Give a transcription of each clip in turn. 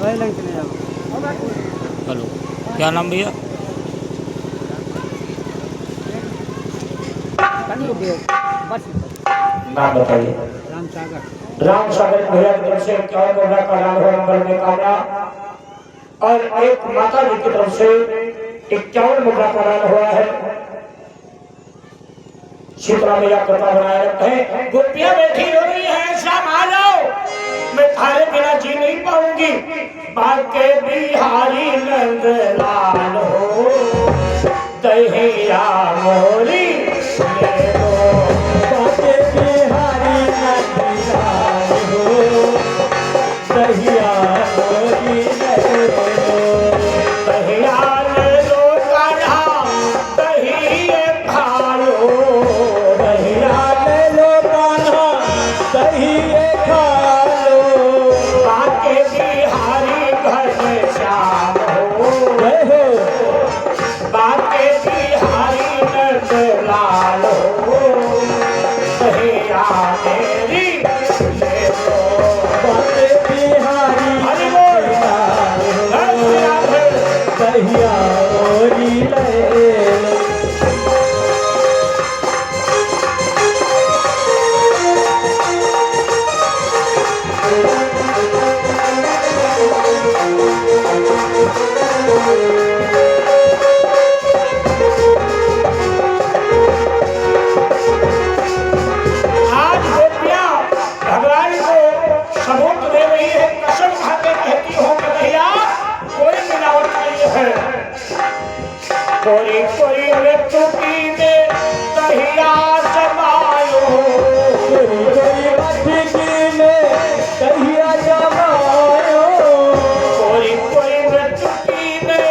Hello, क्या नाम भैया? नाम बताइए। राम सागर भैया की तरफ से 51 मुद्रा का दान हुआ मंगल में कामना, और एक माता जी की तरफ से 51 मुद्रा का दान हुआ है। शीतला मैया कृपा बनाए रखे। गोपियां बैठी हो रही है, शाम आ जाओ, मैं थारे बिना जी नहीं पाऊंगी। बाके बिहारी नंद लाल हो, दहिया मोरी ले लो। बाके बिहारी नंद लाल हो, दहिया मोरी ले लो। दहिया ले लो कान्हा, दहिए खा लो। दहिया ले लो कान्हा, दहिए खा लो। बाके बिहारी घर में श्याम हो, बाके बिहारी नंद लाल हो, दहिया मेरी ले लो। बाके बिहारी नंद लाल हो, दहिया मोरी ले लो। आज गोपियां भगवान को सबूत दे रही है, कसम खा के कहती हो कि भैया कोई मिलावट नहीं है। कोई कोई मृत्यु की दे दहिया जमायो, कोई मृत्यु की दे दहिया जमायो, कोई मृत्यु की दे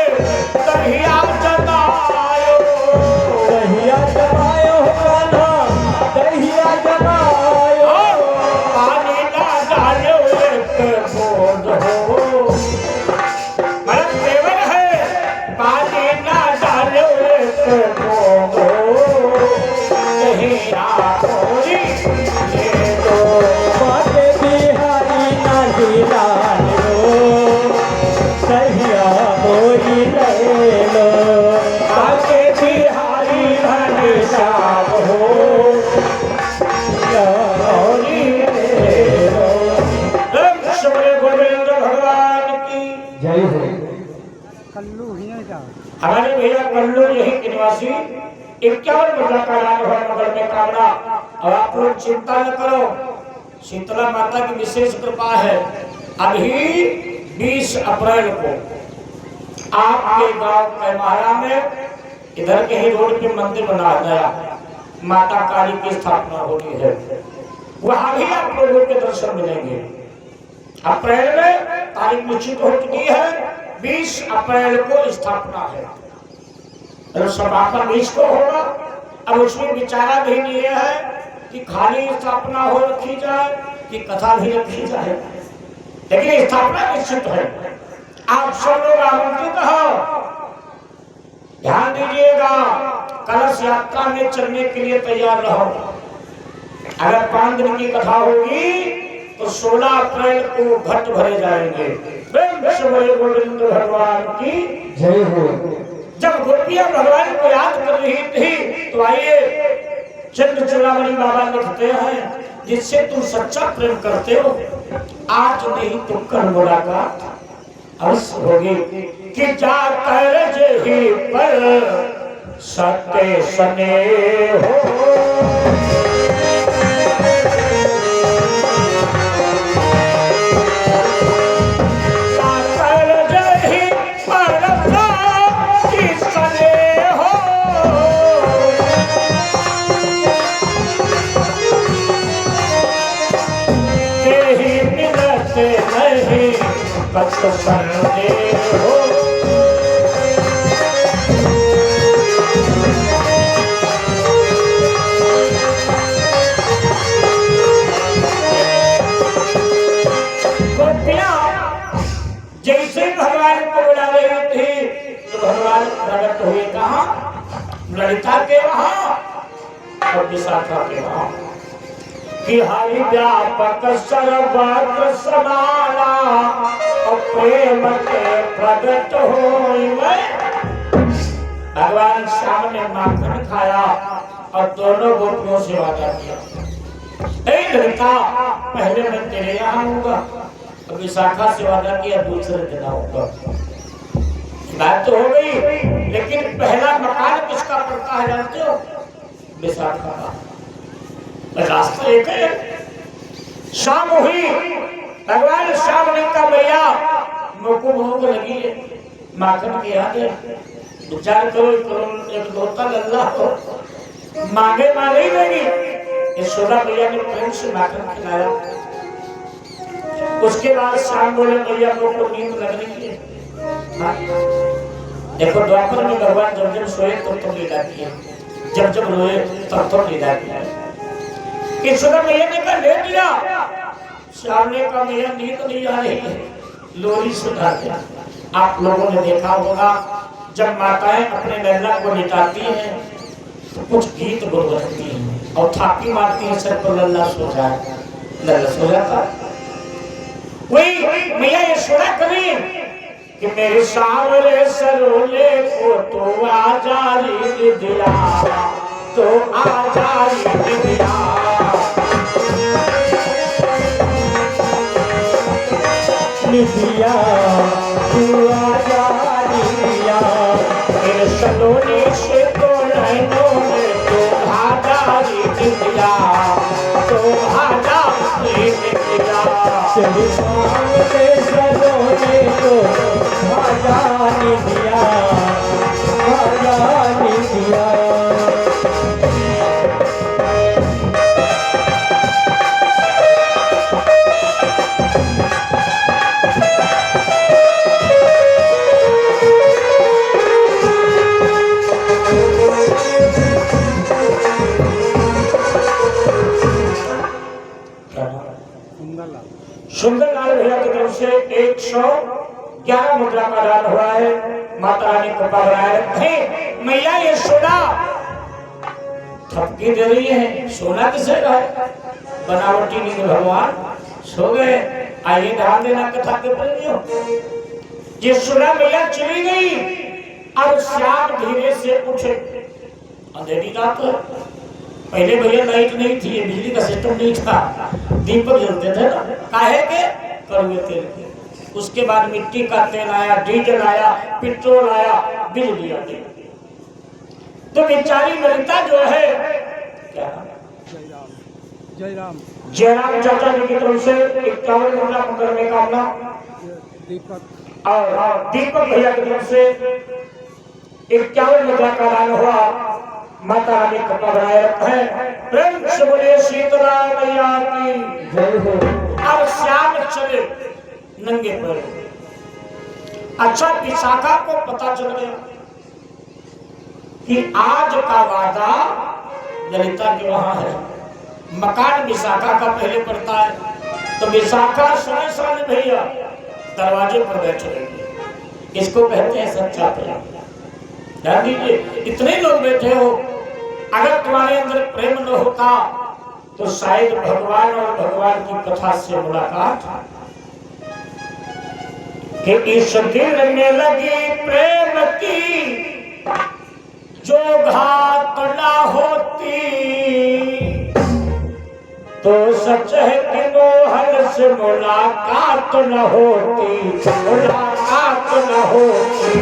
दहिया जमायो। दहिया जमायो कान्हा, दहिया जमायो। पानी ना डालो एक बूंद हो, मरद देवर है, पानी ना डालो एक बूंद हो। दहिया मोरी ले लो। बाके बिहारी नंद लाल हो, दहिया मोरी ले लो। बाके बिहारी नंद श्याम हो, मोरी ले लो। सबरे गोविंद भगवान की जय हो। हमारे भैया कल्लू यही के निवासी 51 मुद्रा का दान हुआ मंगल में कामना। और आप लोग चिंता न करो, शीतला माता की विशेष कृपा है। अभी 20 अप्रैल को आपके गांव कैमारा में इधर के ही रोड पे मंदिर बना गया, माता काली की स्थापना होनी है। वहां भी आप लोगों के दर्शन मिलेंगे। अप्रैल में तारीख निश्चित हो चुकी है, 20 अप्रैल को स्थापना है। तो समापन 20 को होगा। अब उसमें विचारा भी नहीं है कि खाली स्थापना हो रखी जाए कि कथा भी रखी जाए, लेकिन स्थापना निश्चित है। आप सब लोग आमंत्रित हो, ध्यान दीजिएगा। कलश यात्रा में चलने के लिए तैयार रहो। अगर 5 दिन की कथा होगी तो 16 अप्रैल को घट भरे जाएंगे। गोविंद भगवान की जय हो। जब गोपियां भगवान को याद कर रही थी तो आइए चंद्र चूड़ामणि बाबा लिखते हैं, जिससे तुम सच्चा प्रेम करते हो, आज नहीं तो कल मुलाकात अवश्य होगी। कि जाकर जही पर सत्य स्नेह हो, कत संदेह हो। गोपियां जैसे भगवान को बुला रही थी तो भगवान प्रकट हुए कहाँ? ललिता के वहां और विशाखा के वहां। कि हरि व्यापक सर्वत्र समाना और प्रेम के प्रगट होई में। भगवान श्याम ने माखन खाया और दोनों गोपियों से वादा किया, ऐ लड़का पहले मैं तेरे यहाँ आऊंगा, और विशाखा से वादा किया दूसरे दिन आऊंगा। बात तो हो गई, लेकिन पहला मकान किसका पड़ता है जानते हो? विशाखा का। रास्ता एक है। शाम हुई, भगवान श्याम ने कहा भैया मुझको भूख लगी है, माखन के आगे विचार करो, एक धोता लल्ला हो मांगे मांगे ही देगी। यशोदा भैया ने प्रेम से माखन खिलाया। उसके बाद शाम बोले भैया मुझको नींद लग रही है। देखो द्वापर में भगवान जब जब सोए तो नींद आती है, जब जब रोए तब तो नींद आती है। यशोदा भैया ने कहा ले लिया। श्याम ने कहा भैया नींद नहीं आ रही है, लोरी सुना दिया। आप लोगों ने देखा होगा जब माताएं अपने लल्ला को लिटाती हैं तो कुछ गीत गुनगुनाती हैं और थापी मारती हैं सर पर, लल्ला सो जाए, लल्ला सो जाता। वही मैया यशोदा करी कि मेरे सावरे सरोले को तो आजारी दिया, तो आजारी दिया। दिया तू आजारी दिया, मेरे सलोने से तो नैनों में तो आजारी दिया, तो आजारी दिया। तेरे सामने सलोने को आजारी दिया, आजारी दिया। सुंदरलाल भैया की तरफ से 111 मुद्रा का दान हुआ है। माता रानी कृपा बनाए रखे। मैया यशोदा थपकी दे रही है, सोना किसे का है? बनावटी नींद भगवान सो गए। आइए ध्यान देना कथा के प्रेमियों। यशोदा मैया चली गई, अब श्याम धीरे से उठे। अंधेरी रात है, पहले भैया लाइट नहीं थी, बिजली का सिस्टम नहीं था, दीपक जलते थे ना, काहे के? कड़वे तेल के। उसके बाद मिट्टी का तेल आया, डीजल आया, पेट्रोल आया, बिजली आ गई। तो बेचारी ललिता जो है क्या जयराम चाचा जी की तरफ से 51 मुद्रा मुकदमे कामना, दीपक और दीपक भैया की तरफ से 51 मुद्रा का दान हुआ। माता रानी कृपा बनाए रखे। प्रेम से बोले शीतला मैया की जय हो। अब श्याम चले नंगे पैर। अच्छा विशाखा को पता चल गया कि आज का वादा ललिता के वहां है, मकान विशाखा का पहले पड़ता है। तो विशाखा समय भैया दरवाजे पर बैठे रहेंगे। इसको कहते हैं सच्चा प्रेम। ध्यान दीजिए, इतने लोग बैठे हो, अगर तुम्हारे अंदर प्रेम न होता तो शायद भगवान और भगवान की कथा से मुलाकात कि इस दिल में लगी प्रेम की जो घात ना होती, तो सच है कि मोहन से मुलाकात न होती, मुलाकात न होती।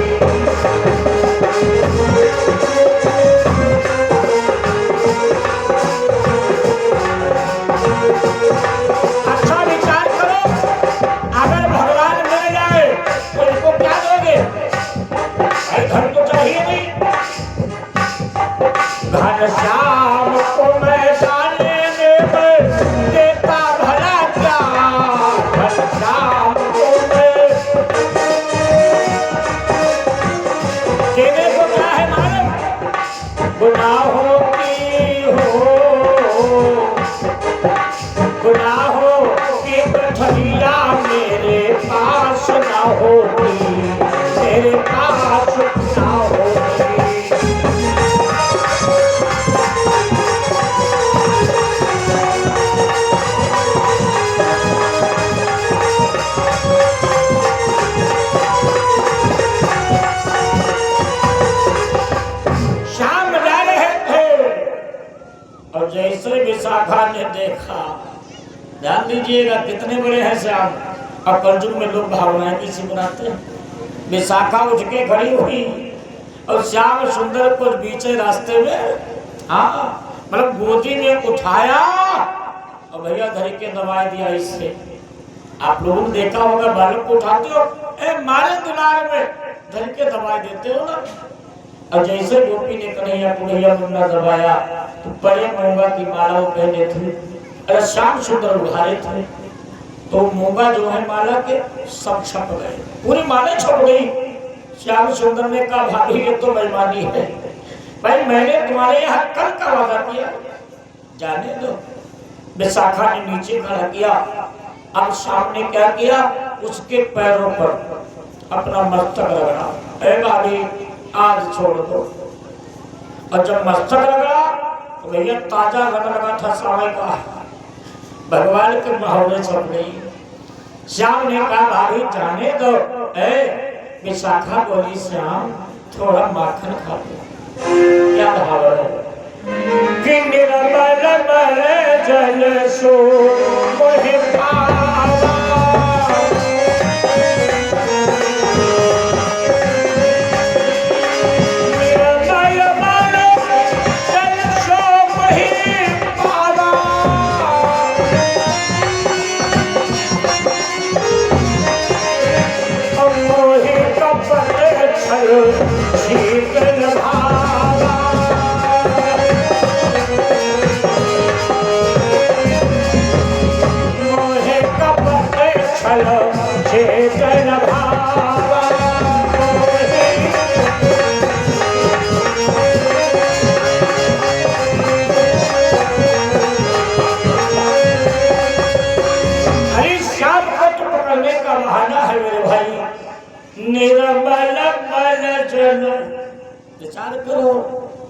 श्याम को मैं जाने में देता भला क्या, श्याम को मैं देने को क्या है मालूम? गुनाहों की हो, गुनाहों की गठरिया मेरे पास ना होती, मेरे पास ना होती। देखा। ध्यान दीजिएगा कितने बड़े हैं श्याम। अब कलयुग में लोग भावनाएं किसी बनाते हैं। विशाखा उठ के खड़ी हुई और श्याम सुंदर को बीचे रास्ते में मतलब गोदी में उठाया और भैया धर के दबा दिया। इससे आप लोगों ने देखा होगा, बालक को उठाते हो मारे दुलार में धर के दबा देते हो ना। और जैसे गोपी ने कन्हैया कन्हैया मुन्ना दबाया तो बड़े मूंगा की माला वो पहने थे। अरे श्याम सुंदर उघारे थे तो मूंगा जो है माला के सब छप गए, पूरी माला छप गई। श्याम सुंदर ने कहा भाभी ये तो बेईमानी है भाई, मैंने तुम्हारे यहाँ कल का वादा किया, जाने दो। विशाखा ने नीचे खड़ा किया। अब श्याम ने क्या किया, उसके पैरों पर अपना मस्तक रगड़ा। ए भाभी आज छोड़ दो। और जब मस्तक रगड़ा तो भैया ताजा रंग लगा था समय का, भगवान के मुहावरे छप गई। श्याम ने कहा भाभी जाने दो। विशाखा बोली श्याम थोड़ा माखन खा लो। क्या भाव है कि निर्मल मल जल सो मोहि पावा, निर्मल मल जल सो मोहि पावा, मोहि कपट छल शीतल भावा, मोहि कपट छल शीतल भावा। अरे श्याम को तो पकड़ने का बहाना है मेरे भाई। निर्मल मल जल, विचार करो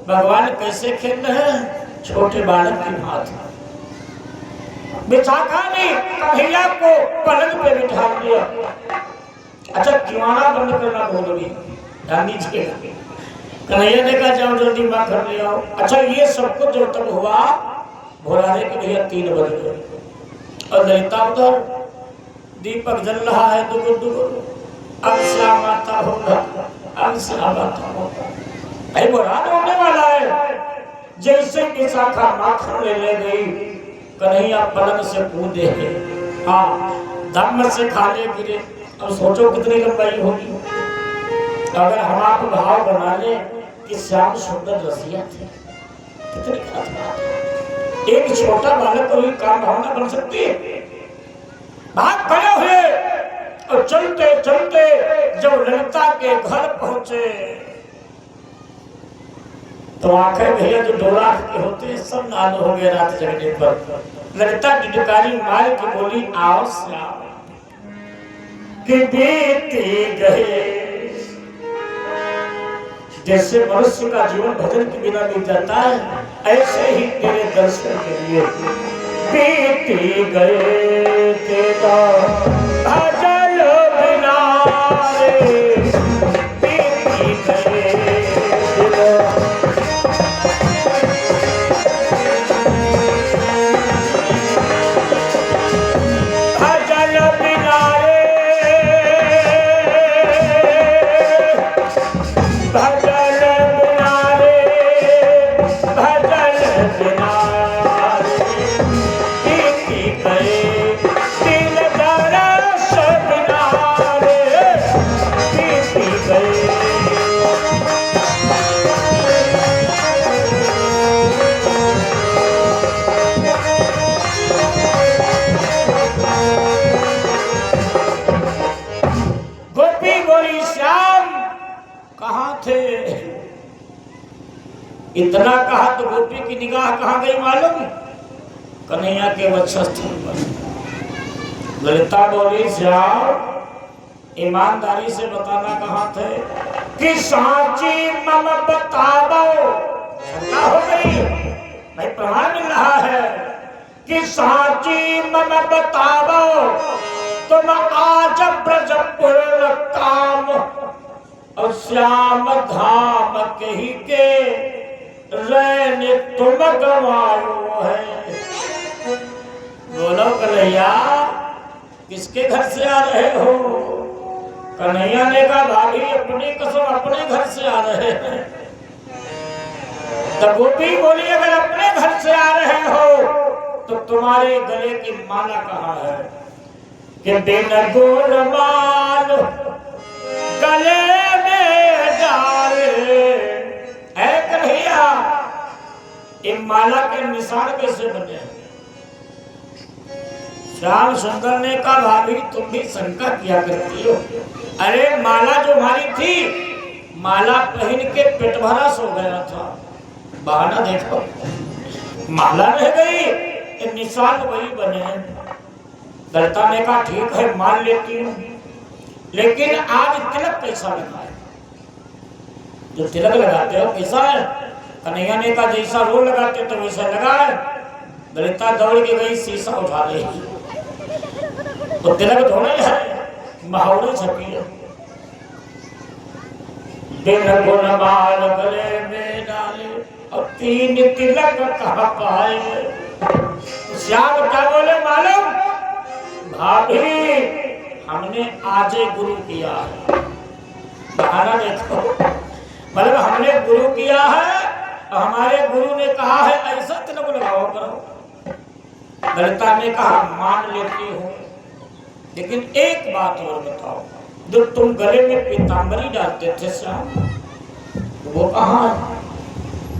भगवान कैसे खेल रहे हैं छोटे बालक की भांति। विशाखा ने कन्हैया को पलंग पे बिठा दिया। अच्छा किवाड़ा बंद करना भूल गई, ध्यान दीजिएगा। कन्हैया ने कहा जाओ जल्दी माखन ले आओ। अच्छा ये सब कुछ जब तक हुआ भोरारे के भैया 3 बज गए और ललिता उधर दीपक जल रहा है दुगुर दुगुर। अब श्याम आता होगा, अब श्याम आता होगा, भाई बुरान होने वाला है। जैसे विशाखा माखन ले गई, कन्हैया पलंग से कूदे, दम से खाले गिरे। अब सोचो कितनी लंबाई होगी। अगर हम आप भाव बना ले कि श्याम सुंदर रसिया थे, कितनी गलत बात है। एक छोटा बालक को ही काम भावना बन सकती है। भाग खड़े हुए और चलते चलते जब ललिता के घर पहुंचे तो आंखें भैया जो 2 लाख के होते हैं सब लाल हो गए रात जगने पर। ललिता डिडकारी मार के बोली आओ श्याम कि बीती गए। जैसे मनुष्य का जीवन भजन के बिना बीत जाता है, ऐसे ही तेरे दर्शन के लिए बीती गए तेरा भजन बिना रे, बीती गए तेरा भजन बिना रे, भजन बिना रे, भजन बिना इतना कहा तो गोपी की निगाह कहाँ गई मालूम? कन्हैया के वक्षस्थल पर। ललिता बोली श्याम ईमानदारी से बताना कहाँ थे कि साची मम बताओ। शंका हो गई, भाई प्रमाण मिल रहा है कि साची मम बताओ तुम आज ब्रजपुर काम और श्याम धाम कही के रैन तुम गवायो है। बोलो कन्हैया किसके घर से आ रहे हो? कन्हैया ने कहा भाभी अपनी कसम अपने घर से आ रहे हैं। तो गोपी बोली अगर अपने घर से आ रहे हो तो तुम्हारे गले की माला कहाँ है? कि बिन गोलमाल गले में डाले। ऐ कन्हैया ये माला के निशान कैसे बने? श्याम सुंदर ने कहा भाभी तुम भी शंका किया करती हो। अरे माला जो हमारी थी माला पहन के पेट भरा सो गया था। बहाना देखो माला रह गई ये निशान वही बने। ललिता ने कहा ठीक है मान लेती हूँ लेकिन आज तिलक कैसा लगा है? जो तिलक लगाते हो कैसा है? कन्हैया ने कहा जैसा रोल लगाते तो वैसा लगा है। ललिता दौड़ के गई शीशा उठा रही तो तिलक थोड़ा है महावरे छपी है। बिन गुणमाल गले में डाले और 3 तिलक कहाँ पाए। श्याम क्या बोले मालूम? भाभी हमने आज गुरु किया है। बहाना देखो मतलब हमने गुरु किया है और हमारे गुरु ने कहा है ऐसा तिलक लगाओ करो। ललिता ने कहा मान लेती हूँ लेकिन एक बात और बताओ जो तुम गले में पीतांबरी डालते थे श्याम वो कहाँ है?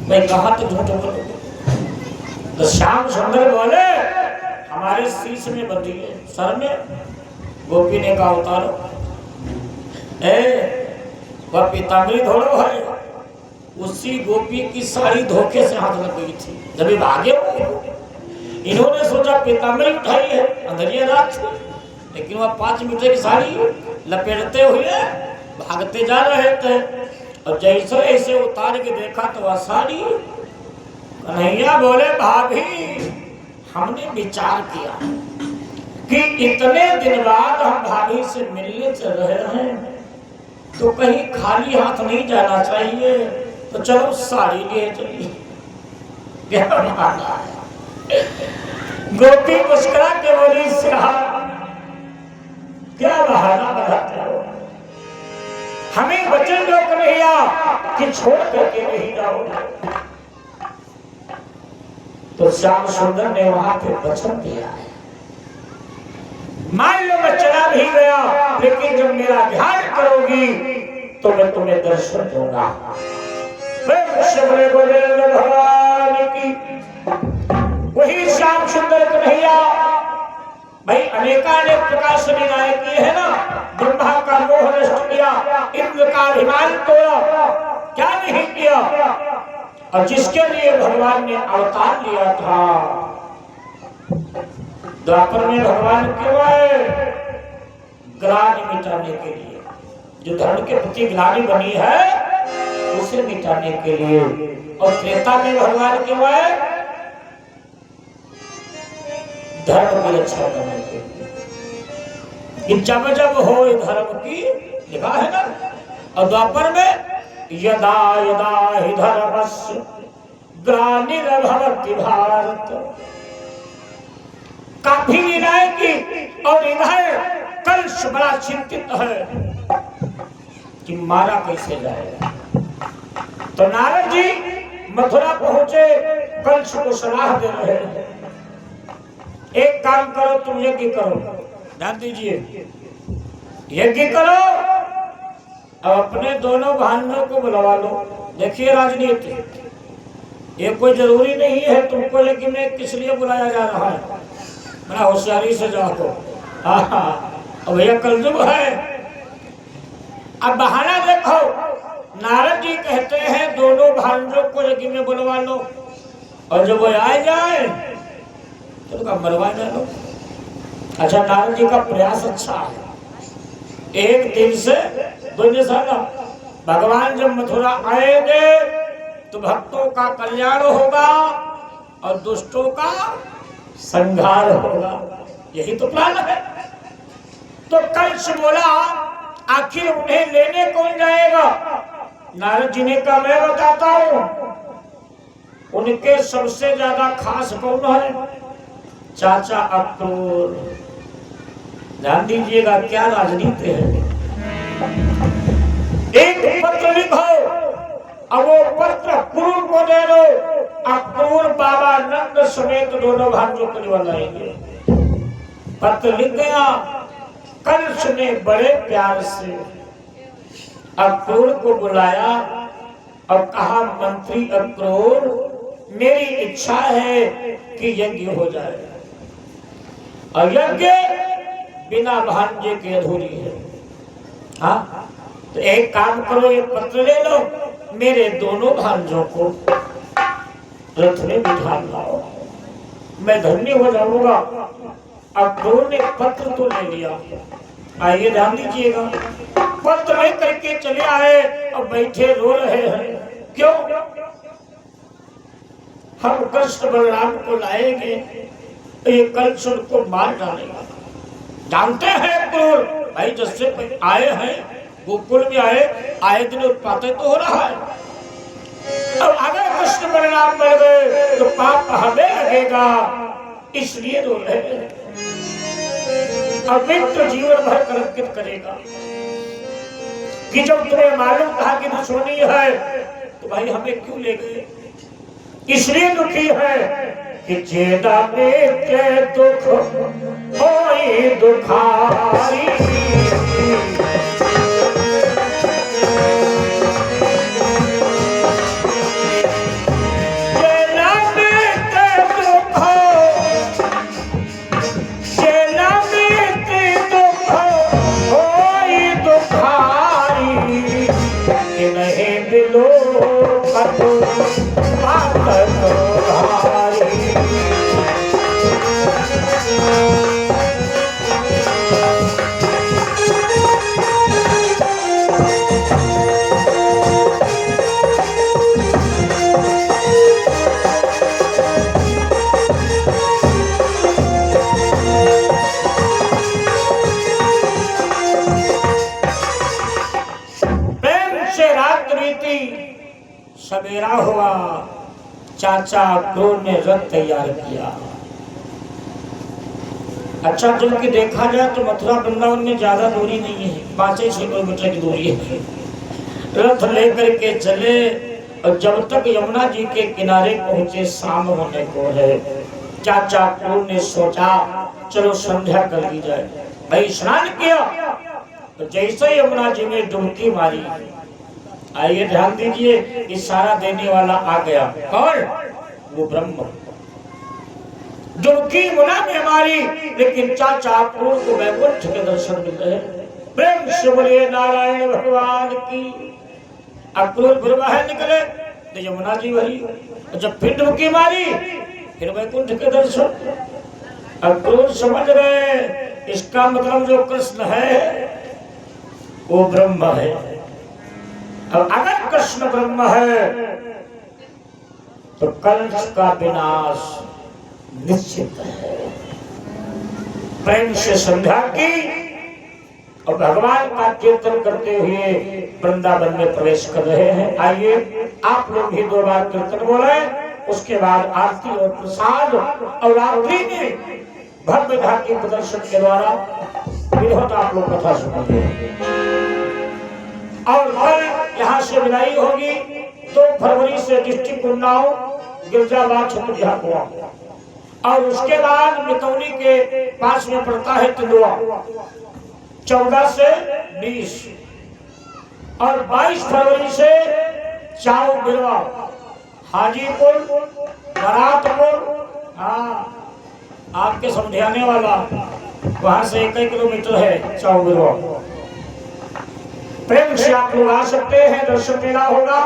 मैं कहा तो झूठ बोलूं? तो श्याम सुंदर बोले हमारे शीश में बंधी है सर में। गोपी ने कहा उतारो। वह पीतांबरी धोड़ो है। उसी गोपी की साड़ी धोखे से हाथ लग गई थी जब ये भागे हो। इन्होंने सोचा पीतांबरी उठाई है अंधेरिया रात थी लेकिन वह 5 मीटर की साड़ी लपेटते हुए भागते जा रहे थे और जैसे ऐसे उतार के देखा तो वह साड़ी। कन्हैया बोले भाभी हमने विचार किया कि इतने दिन बाद हम भाभी से मिलने चल रहे हैं तो कहीं खाली हाथ नहीं जाना चाहिए तो चलो साड़ी लिए चलिए। क्या बहाना है? गोपी मुस्कुरा के बोली क्या बहाना बनाते हो? हमें वचन दो कन्हैया कि छोड़ करके नहीं जाओगे। तो श्याम सुंदर ने वहां पे वचन दिया है मान लो मैं चला भी गया लेकिन जब मेरा ध्यान करोगी तो मैं तुम्हें दर्शन दूंगा। भगवान की वही श्याम सुंदर कन्हैया भाई अनेकानेक प्रकार से लीलाएं की है ना। ब्रह्मा का मोह नष्ट किया, इंद्र का अभिमान तोड़ा, क्या नहीं किया। और जिसके लिए भगवान ने अवतार लिया था द्वापर में भगवान क्यों आए? ग्लानि मिटाने के लिए। जो धर्म के प्रति ग्लानि बनी है उसे मिटाने के लिए। और त्रेता में भगवान क्यों आए? धर्म की रक्षा करने के लिए। जब जब हो धर्म की लिखा है ना। और द्वापर में यदा यदा हि धर्मस्य ग्लानिर्भवति भारत। काफी लीलाएं की और इधर कंस बड़ा चिंतित है कि मारा कैसे जाएगा। तो नारद जी मथुरा पहुंचे कंस को सलाह दे रहे हैं एक काम करो तुम यज्ञ करो। ध्यान दीजिए यज्ञ करो अब अपने दोनों भाइयों को बुलवा लो। देखिए राजनीति ये कोई जरूरी नहीं है तुमको यज्ञ में किस लिए बुलाया जा रहा है। बड़ा होशियारी से जाओ। अब भैया कलयुग है। अब बहाना देखो नारद जी कहते हैं दोनों भाइयों को यज्ञ में बुलवा लो और जब वो आ जाए तो मरवा डालो। अच्छा नारद जी का प्रयास अच्छा है। एक दिन से 2 साल भगवान जब मथुरा आएंगे तो भक्तों का कल्याण होगा और दुष्टों का संहार होगा। यही तो प्लान है। तो कंस बोला आखिर उन्हें लेने कौन जाएगा? नारद जी ने कहा मैं बताता हूं। उनके सबसे ज्यादा खास कौन है? चाचा अक्रूर, ध्यान दीजिएगा क्या राजनीति है। एक पत्र लिखो और वो पत्र क्रूर को दे दो, अक्रूर बाबा नंद समेत दोनों भाइयों को बुलाएंगे। पत्र लिख गया, कंस ने बड़े प्यार से अक्रूर को बुलाया और कहा, मंत्री अक्रूर, मेरी इच्छा है कि यज्ञ हो जाए और यज्ञ बिना भांजे के अधूरी है। हाँ, तो एक काम करो, ये पत्र ले लो, मेरे दोनों भांजों को रथ में बिठा लाओ, मैं धन्य हो जाऊंगा। अक्रूर ने पत्र तो ले लिया, आइए ध्यान दीजिएगा, पत्र ले करके चले आए और बैठे रो रहे हैं। क्यों? हम कृष्ण बलराम को लाएंगे, ये कंस उनको मार डालेगा। जानते हैं क्रूर भाई, जैसे आए हैं गोकुल में आए दिन उत्पात तो हो रहा है। अब अगर कृष्ण बलराम मर गए तो पाप हमें लगेगा, इसलिए रो रहे हैं। पवित्र जीवन भर कलंकित करेगा कि जब तुम्हें मालूम था कि दुश्मनी है तो भाई हमें क्यों ले गए, इसलिए दुखी है कि चेदा में के दुख होई दुखारी। सवेरा हुआ, चाचा अक्रूर ने रथ तैयार किया। अच्छा, जबकि देखा जाए तो मथुरा वृंदावन में ज्यादा दूरी नहीं है, 5-6 किलोमीटर की दूरी है। रथ लेकर के चले और जब तक यमुना जी के किनारे पहुंचे शाम होने को है। चाचा अक्रूर ने सोचा चलो संध्या कर ली जाए। भाई स्नान किया तो जैसे यमुना जी में डुबकी मारी, आइए ध्यान दीजिए, इशारा देने वाला आ गया। कौन? वो ब्रह्म। डुबकी यमुना में मारी, लेकिन चाचा अक्रूर को वैकुंठ के दर्शन मिल रहे। प्रेम से बोलिए नारायण भगवान की। अक्रूर फिर बाहर निकले तो यमुना जी भरी, जब फिर डुबकी मारी फिर वैकुंठ के दर्शन। अक्रूर समझ गए, इसका मतलब जो कृष्ण है वो ब्रह्म है। अब अगर कृष्ण ब्रह्म है तो कंस का विनाश निश्चित है। प्रेम से संध्या की और भगवान का कीर्तन करते हुए वृंदावन में प्रवेश कर रहे हैं। आइए आप लोग भी 2 बार कीर्तन बोले, उसके बाद आरती और प्रसाद और रात्रि में भव्य झांकी प्रदर्शन के द्वारा विधिवत आप लोग कथा सुनेंगे। और कल यहाँ से विदाई होगी। 2 फरवरी से डिस्ट्रिक्ट उन्नाव गिरजाबाद छतुरिया हुआ और उसके बाद मितौनी के पास में पड़ता है तिंदुआ, 14 से 20 और 22 फरवरी से चाऊ बिरवा, हाजीपुर, बरातपुर, हाँ आपके समझाने वाला, वहां से 1 किलोमीटर है चाऊ बिरवा। प्रेम से आप लोग आ सकते हैं, दर्शन मेला होगा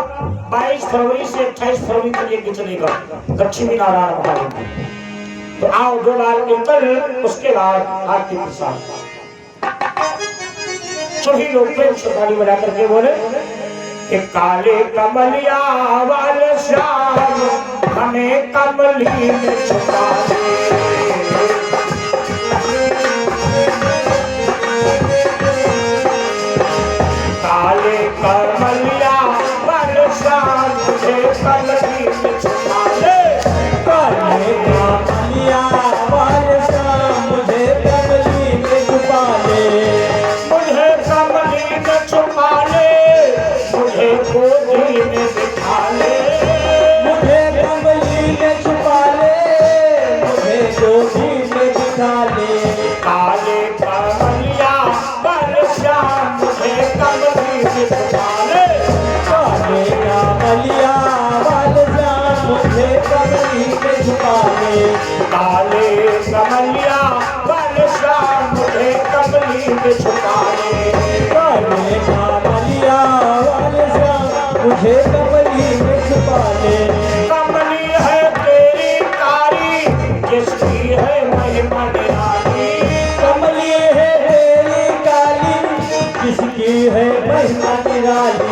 22 फरवरी से 28 फरवरी तक ये चलेगा लक्ष्मी नारायण महाराज। तो आओ 2 बार कीर्तन, उसके बाद आरती प्रसाद। सभी लोग प्रेम से ताली बजा करके बोले कि काले कमलिया वाले श्याम हमें कमली में छुपा दे। काले कमलिया वाले श्याम मुझे कमली में छुपा दे। काले कमलिया वाले निराले। काले कमलिया बल श्याम मुझे कमली में छुपा ले। काले कमलिया वाल श्याम मुझे कमली में छुपा ले। काले कमलिया बल श्याम मुझे कमली में छुपा ले। काले कमलिया वाल श्याम मुझे कमली में छुपा ले। कमली है तेरी कारी जिसकी है महिमा निराली। कमली है तेरी काली जिसकी है महिमा निराली।